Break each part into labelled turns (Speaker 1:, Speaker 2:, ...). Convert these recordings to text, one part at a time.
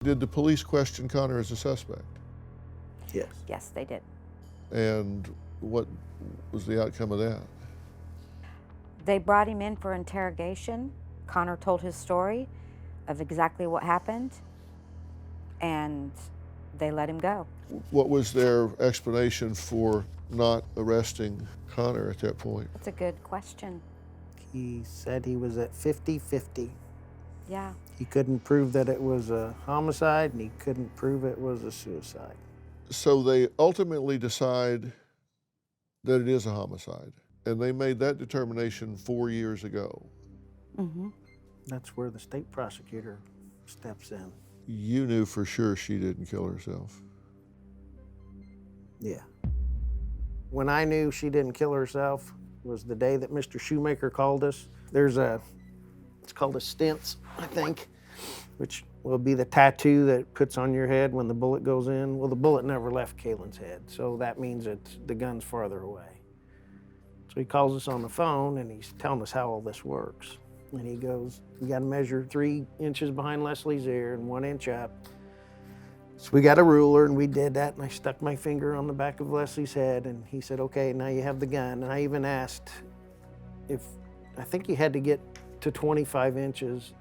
Speaker 1: Did the police question Connor as a suspect?
Speaker 2: Yes.
Speaker 3: Yes, they did.
Speaker 1: And what was the outcome of that?
Speaker 3: They brought him in for interrogation. Connor told his story of exactly what happened, and they let him go.
Speaker 1: What was their explanation for not arresting Connor at that point?
Speaker 3: That's a good question.
Speaker 2: He said he was at 50-50.
Speaker 3: Yeah.
Speaker 2: He couldn't prove that it was a homicide, and he couldn't prove it was a suicide.
Speaker 1: So they ultimately decide that it is a homicide, and they made that determination 4 years ago.
Speaker 3: Mm-hmm.
Speaker 2: That's where the state prosecutor steps in.
Speaker 1: You knew for sure she didn't kill herself.
Speaker 2: Yeah. When I knew she didn't kill herself was the day that Mr. Shoemaker called us. It's called a stents, I think, which will be the tattoo that puts on your head when the bullet goes in. Well, the bullet never left Kaylyn's head, so that means that the gun's farther away. So he calls us on the phone and he's telling us how all this works. And he goes, "You gotta measure 3 inches behind Leslie's ear and 1 inch up." So we got a ruler and we did that, and I stuck my finger on the back of Leslie's head, and he said, "Okay, now you have the gun." And I even asked I think you had to get to 25 inches,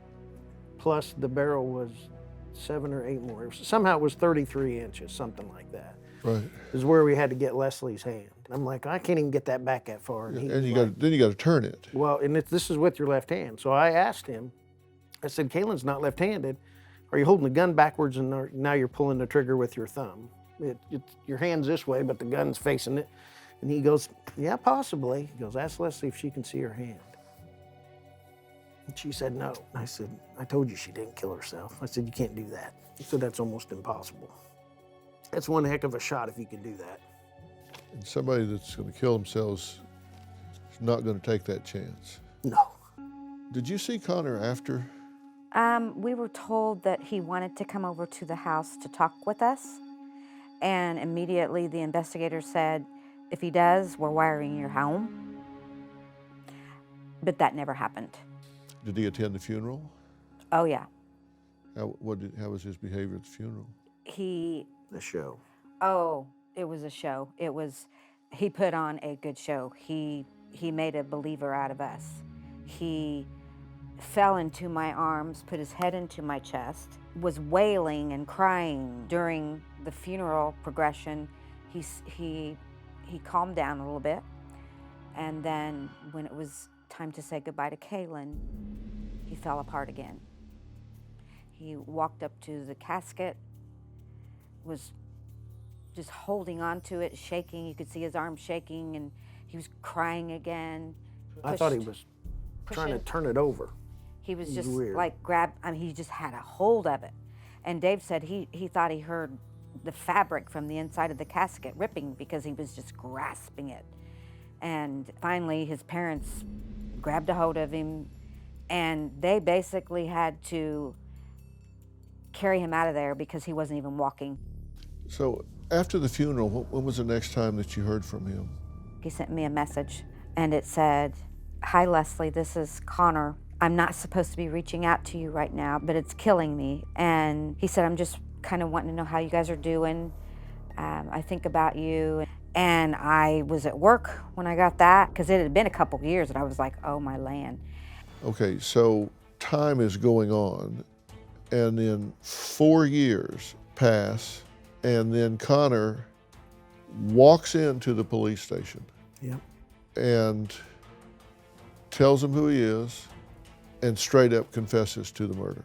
Speaker 2: plus the barrel was 7 or 8 more. Somehow it was 33 inches, something like that.
Speaker 1: Right.
Speaker 2: Is where we had to get Leslie's hand. I'm like, I can't even get that back that far.
Speaker 1: And
Speaker 2: he
Speaker 1: you
Speaker 2: was like,
Speaker 1: then you got to turn it.
Speaker 2: well, and this is with your left hand. So I asked him, I said, "Kaylyn's not left-handed. Are you holding the gun backwards and now you're pulling the trigger with your thumb? Your hand's this way, but the gun's facing it." And he goes, "Yeah, possibly." He goes, "Ask Leslie if she can see her hand." And she said no. I said, "I told you she didn't kill herself." I said, "You can't do that." He said, "That's almost impossible." That's one heck of a shot if you can do that.
Speaker 1: And somebody that's going to kill themselves is not going to take that chance.
Speaker 2: No.
Speaker 1: Did you see Connor after?
Speaker 3: We were told that he wanted to come over to the house to talk with us, and immediately the investigator said, "If he does, we're wiring your home." But that never happened.
Speaker 1: Did he attend the funeral?
Speaker 3: Oh yeah.
Speaker 1: How was his behavior at the funeral?
Speaker 2: The show.
Speaker 3: Oh, it was a show. He put on a good show. He made a believer out of us. He fell into my arms, put his head into my chest, was wailing and crying during the funeral progression. He calmed down a little bit, and then when it was time to say goodbye to Kaylyn, he fell apart again. He walked up to the casket, was just holding on to it, shaking. You could see his arm shaking, and he was crying again.
Speaker 2: I thought he was trying to turn it over.
Speaker 3: He was
Speaker 2: It was
Speaker 3: just
Speaker 2: weird.
Speaker 3: like he just had a hold of it. And Dave said he thought he heard the fabric from the inside of the casket ripping because he was just grasping it. And finally his parents grabbed a hold of him, and they basically had to carry him out of there because he wasn't even walking.
Speaker 1: So after the funeral, when was the next time that you heard from him?
Speaker 3: He sent me a message, and it said, "Hi Leslie, this is Connor. I'm not supposed to be reaching out to you right now, but it's killing me." And he said, "I'm just kind of wanting to know how you guys are doing. I think about you." And I was at work when I got that, because it had been a couple years, and I was like, oh my land.
Speaker 1: Okay, so time is going on, and then 4 years pass, and then Connor walks into the police station.
Speaker 2: Yep.
Speaker 1: And tells them who he is and straight up confesses to the murder.